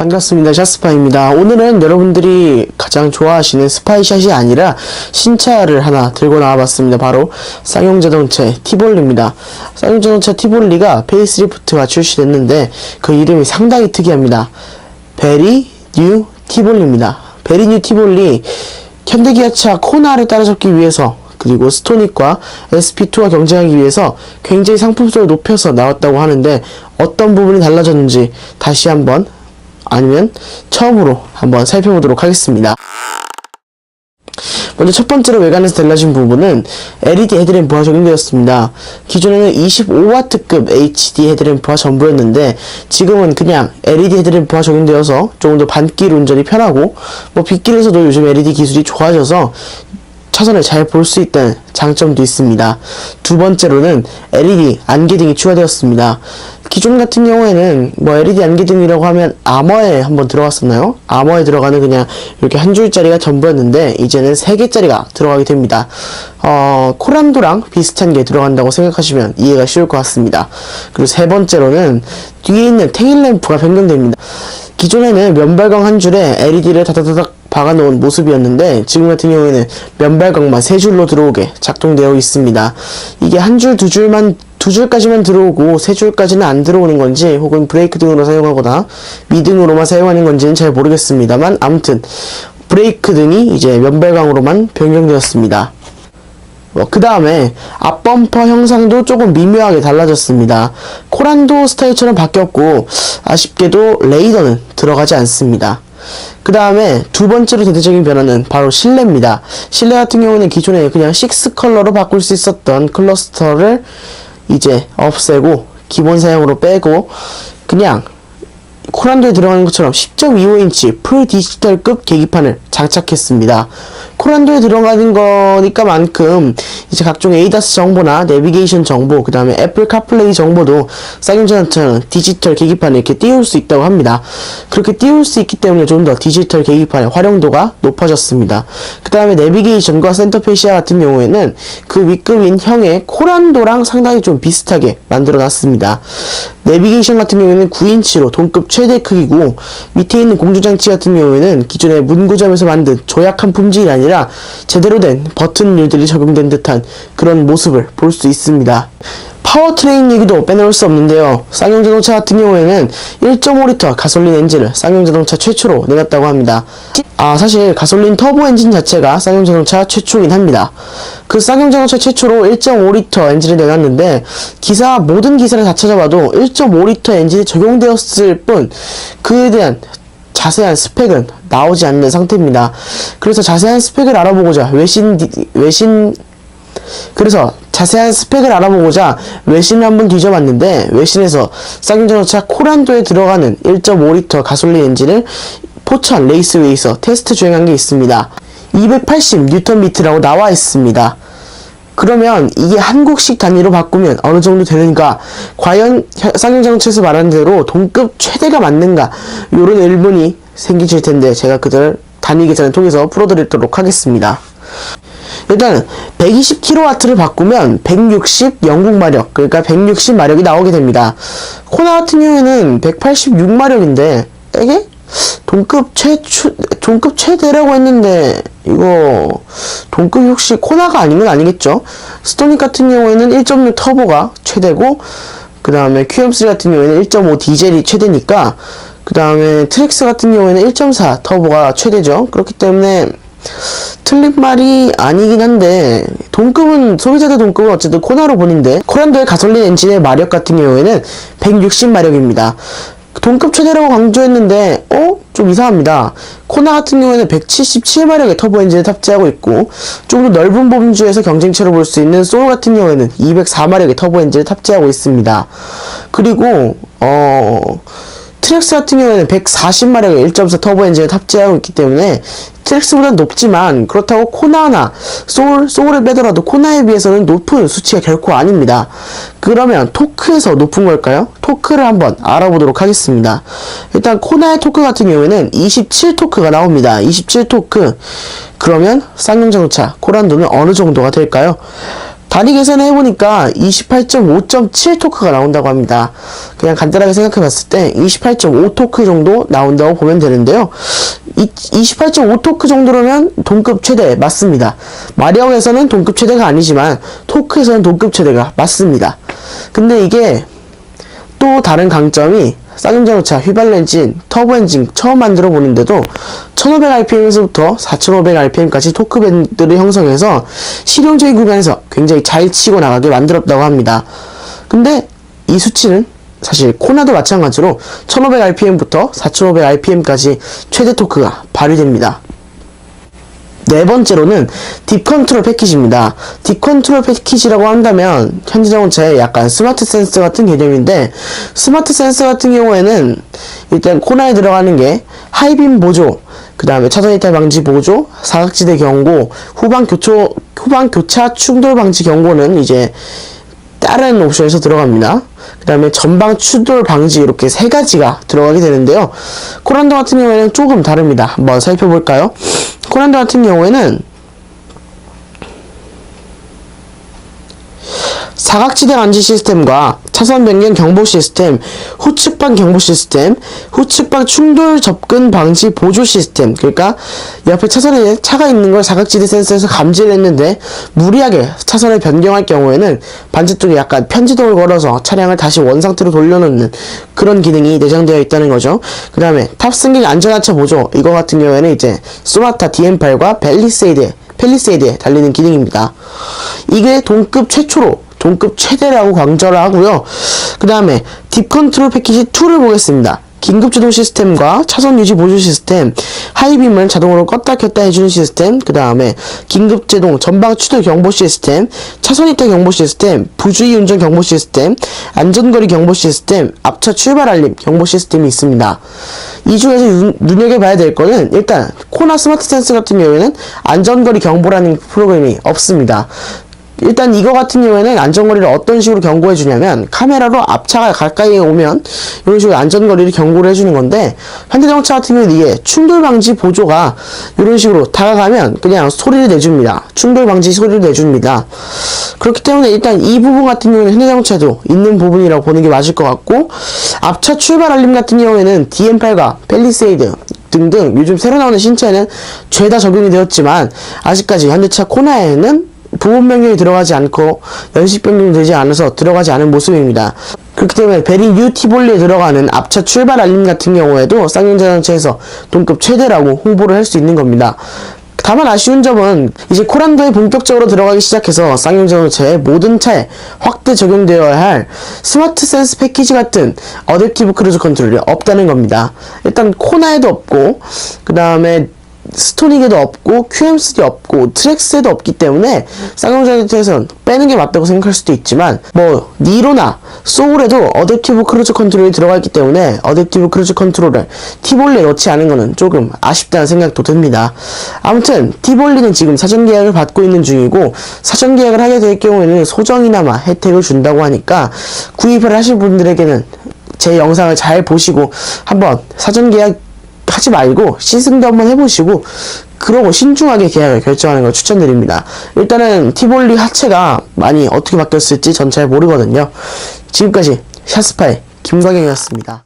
반갑습니다. 샤스파입니다. 오늘은 여러분들이 가장 좋아하시는 스파이샷이 아니라 신차를 하나 들고 나와봤습니다. 바로 쌍용자동차의 티볼리입니다. 쌍용자동차 티볼리가 페이스리프트가 출시됐는데 그 이름이 상당히 특이합니다. 베리 뉴 티볼리입니다. 베리 뉴 티볼리, 현대기아차 코나를 따라잡기 위해서 그리고 스토닉과 SP2와 경쟁하기 위해서 굉장히 상품성을 높여서 나왔다고 하는데 어떤 부분이 달라졌는지 다시 한번 아니면 처음으로 한번 살펴보도록 하겠습니다. 먼저 첫 번째로 외관에서 달라진 부분은 LED 헤드램프가 적용되었습니다. 기존에는 25W급 HD 헤드램프가 전부였는데 지금은 그냥 LED 헤드램프가 적용되어서 조금 더 반길 운전이 편하고 빗길에서도 요즘 LED 기술이 좋아져서 차선을 잘 볼 수 있다는 장점도 있습니다. 두 번째로는 LED 안개등이 추가되었습니다. 기존 같은 경우에는 LED 안개등이라고 하면 아머에 한번 들어갔었나요? 아머에 들어가는 그냥 이렇게 한 줄짜리가 전부였는데 이제는 3개짜리가 들어가게 됩니다. 코란도랑 비슷한 게 들어간다고 생각하시면 이해가 쉬울 것 같습니다. 그리고 세 번째로는 뒤에 있는 테일램프가 변경됩니다. 기존에는 면발광 한 줄에 LED를 다다다닥 박아놓은 모습이었는데 지금 같은 경우에는 면발광만 3줄로 들어오게 작동되어 있습니다. 이게 한 줄, 두 줄까지만 들어오고 3줄까지는 안 들어오는 건지 혹은 브레이크 등으로 사용하거나 미등으로만 사용하는 건지는 잘 모르겠습니다만 아무튼 브레이크 등이 이제 면발광으로만 변경되었습니다. 그 다음에 앞범퍼 형상도 조금 미묘하게 달라졌습니다. 코란도 스타일처럼 바뀌었고 아쉽게도 레이더는 들어가지 않습니다. 그 다음에 두 번째로 대대적인 변화는 바로 실내입니다. 실내 같은 경우는 기존에 그냥 6컬러로 바꿀 수 있었던 클러스터를 이제 없애고 기본 사양으로 빼고 그냥 코란도에 들어가는 것처럼 10.25인치 풀 디지털급 계기판을 장착했습니다. 코란도에 들어가는 거니까 만큼 이제 각종 ADAS 정보나 내비게이션 정보, 그 다음에 애플 카플레이 정보도 쌍용자동차는 디지털 계기판에 이렇게 띄울 수 있다고 합니다. 그렇게 띄울 수 있기 때문에 좀 더 디지털 계기판의 활용도가 높아졌습니다. 그 다음에 내비게이션과 센터페시아 같은 경우에는 그 윗급인 형의 코란도랑 상당히 좀 비슷하게 만들어 놨습니다. 내비게이션 같은 경우에는 9인치로 동급 최대 크기고 밑에 있는 공조장치 같은 경우에는 기존의 문구점에서 만든 조약한 품질이 아니라 제대로 된 버튼류들이 적용된 듯한 그런 모습을 볼 수 있습니다. 파워트레인 얘기도 빼놓을 수 없는데요. 쌍용자동차 같은 경우에는 1.5L 가솔린 엔진을 쌍용자동차 최초로 내놨다고 합니다. 사실 가솔린 터보 엔진 자체가 쌍용자동차 최초긴 합니다. 그 쌍용자동차 최초로 1.5L 엔진을 내놨는데 모든 기사를 다 찾아봐도 1.5L 엔진이 적용되었을 뿐 그에 대한 자세한 스펙은 나오지 않는 상태입니다. 그래서 자세한 스펙을 알아보고자 외신을 한번 뒤져봤는데 외신에서 쌍용자동차 코란도에 들어가는 1.5L 가솔린 엔진을 포천 레이스웨이에서 테스트 주행한 게 있습니다. 280Nm라고 나와 있습니다. 그러면 이게 한국식 단위로 바꾸면 어느 정도 되는가? 과연 쌍용자동차에서 말하는 대로 동급 최대가 맞는가? 요런 의문이 생기실 텐데 제가 그들 단위 계산을 통해서 풀어드리도록 하겠습니다. 일단 120kW를 바꾸면 160 영국마력, 그러니까 160마력이 나오게 됩니다. 코나 같은 경우에는 186마력인데 이게 동급 최대라고 했는데 이거 동급이 혹시 코나가 아닌 건 아니겠죠? 스토닉 같은 경우에는 1.6 터보가 최대고 그 다음에 QM3 같은 경우에는 1.5 디젤이 최대니까 그 다음에 트랙스 같은 경우에는 1.4 터보가 최대죠. 그렇기 때문에 틀린 말이 아니긴 한데 소비자들 동급은 어쨌든 코나로 보는데 코란도의 가솔린 엔진의 마력 같은 경우에는 160마력입니다. 동급 최대라고 강조했는데 좀 이상합니다. 코나 같은 경우에는 177마력의 터보 엔진을 탑재하고 있고 좀 더 넓은 범주에서 경쟁체로 볼 수 있는 소울 같은 경우에는 204마력의 터보 엔진을 탑재하고 있습니다. 그리고 트랙스 같은 경우에는 140마력의 1.4 터보 엔진을 탑재하고 있기 때문에 트랙스보다 높지만 그렇다고 코나나 소울을 빼더라도 코나에 비해서는 높은 수치가 결코 아닙니다. 그러면 토크에서 높은 걸까요? 토크를 한번 알아보도록 하겠습니다. 일단 코나의 토크 같은 경우에는 27토크가 나옵니다. 27토크. 그러면 쌍용자동차 코란도는 어느 정도가 될까요? 단위 계산을 해보니까 28.5.7 토크가 나온다고 합니다. 그냥 간단하게 생각해봤을 때 28.5 토크 정도 나온다고 보면 되는데요. 28.5 토크 정도라면 동급 최대 맞습니다. 마력에서는 동급 최대가 아니지만 토크에서는 동급 최대가 맞습니다. 근데 이게 또 다른 강점이 쌍용자동차 휘발유 엔진, 터보 엔진 처음 만들어 보는데도 1500rpm에서부터 4500rpm까지 토크 밴드를 형성해서 실용적인 구간에서 굉장히 잘 치고 나가게 만들었다고 합니다. 근데 이 수치는 사실 코나도 마찬가지로 1500rpm부터 4500rpm까지 최대 토크가 발휘됩니다. 네 번째로는 딥 컨트롤 패키지입니다. 딥 컨트롤 패키지라고 한다면 현대자동차의 약간 스마트 센서 같은 개념인데, 스마트 센서 같은 경우에는 일단 코너에 들어가는 게 하이빔 보조, 그 다음에 차선 이탈 방지 보조, 사각지대 경고, 후방 교차 충돌 방지 경고는 이제 다른 옵션에서 들어갑니다. 그 다음에 전방 추돌 방지, 이렇게 세 가지가 들어가게 되는데요. 코란도 같은 경우에는 조금 다릅니다. 한번 살펴볼까요? 코란도 같은 경우에는 사각지대 방지 시스템과 차선 변경 경보 시스템, 후측방 경보 시스템, 후측방 충돌 접근 방지 보조 시스템, 그러니까 옆에 차선에 차가 있는 걸 사각지대 센서에서 감지를 했는데 무리하게 차선을 변경할 경우에는 반대쪽에 약간 편지동을 걸어서 차량을 다시 원상태로 돌려놓는 그런 기능이 내장되어 있다는 거죠. 그 다음에 탑승객 안전하차 보조, 이거 같은 경우에는 이제 소나타 DM8과 펠리세이드에 달리는 기능입니다. 이게 동급 최초로 동급 최대라고 강조를 하고요. 그 다음에 딥 컨트롤 패키지 2를 보겠습니다. 긴급 제동 시스템과 차선 유지 보조 시스템, 하이빔을 자동으로 껐다 켰다 해주는 시스템, 그 다음에 긴급 제동 전방 추돌 경보 시스템, 차선 이탈 경보 시스템, 부주의 운전 경보 시스템, 안전거리 경보 시스템, 앞차 출발 알림 경보 시스템이 있습니다. 이 중에서 눈여겨봐야 될 거는 일단 코나 스마트 센서 같은 경우에는 안전거리 경보라는 프로그램이 없습니다. 일단 이거 같은 경우에는 안전거리를 어떤 식으로 경고해 주냐면 카메라로 앞차가 가까이 오면 이런 식으로 안전거리를 경고를 해주는 건데, 현대자동차 같은 경우는 이게 충돌방지 보조가 이런 식으로 다가가면 그냥 소리를 내줍니다. 충돌방지 소리를 내줍니다. 그렇기 때문에 일단 이 부분 같은 경우는 현대자동차도 있는 부분이라고 보는 게 맞을 것 같고, 앞차 출발 알림 같은 경우에는 DM8과 펠리세이드 등등 요즘 새로 나오는 신차에는 죄다 적용이 되었지만 아직까지 현대차 코나에는 부분 변경이 들어가지 않고 연식 변경이 되지 않아서 들어가지 않은 모습입니다. 그렇기 때문에 베리 뉴 티볼리에 들어가는 앞차 출발 알림 같은 경우에도 쌍용자동차에서 동급 최대라고 홍보를 할 수 있는 겁니다. 다만 아쉬운 점은 이제 코란도에 본격적으로 들어가기 시작해서 쌍용자동차의 모든 차에 확대 적용되어야 할 스마트 센스 패키지 같은 어댑티브 크루즈 컨트롤이 없다는 겁니다. 일단 코나에도 없고, 그 다음에 스토닉에도 없고, QM3도 없고, 트랙스에도 없기 때문에 쌍용자동차에서는 빼는 게 맞다고 생각할 수도 있지만, 뭐 니로나 소울에도 어댑티브 크루즈 컨트롤이 들어가 있기 때문에 어댑티브 크루즈 컨트롤을 티볼리에 넣지 않은 거는 조금 아쉽다는 생각도 듭니다. 아무튼 티볼리는 지금 사전 계약을 받고 있는 중이고, 사전 계약을 하게 될 경우에는 소정이나마 혜택을 준다고 하니까 구입을 하실 분들에게는 제 영상을 잘 보시고 한번 사전 계약 하지 말고 시승도 한번 해보시고 그러고 신중하게 계약을 결정하는 걸 추천드립니다. 일단은 티볼리 하체가 많이 어떻게 바뀌었을지 전 잘 모르거든요. 지금까지 샷스파의 김광영이었습니다.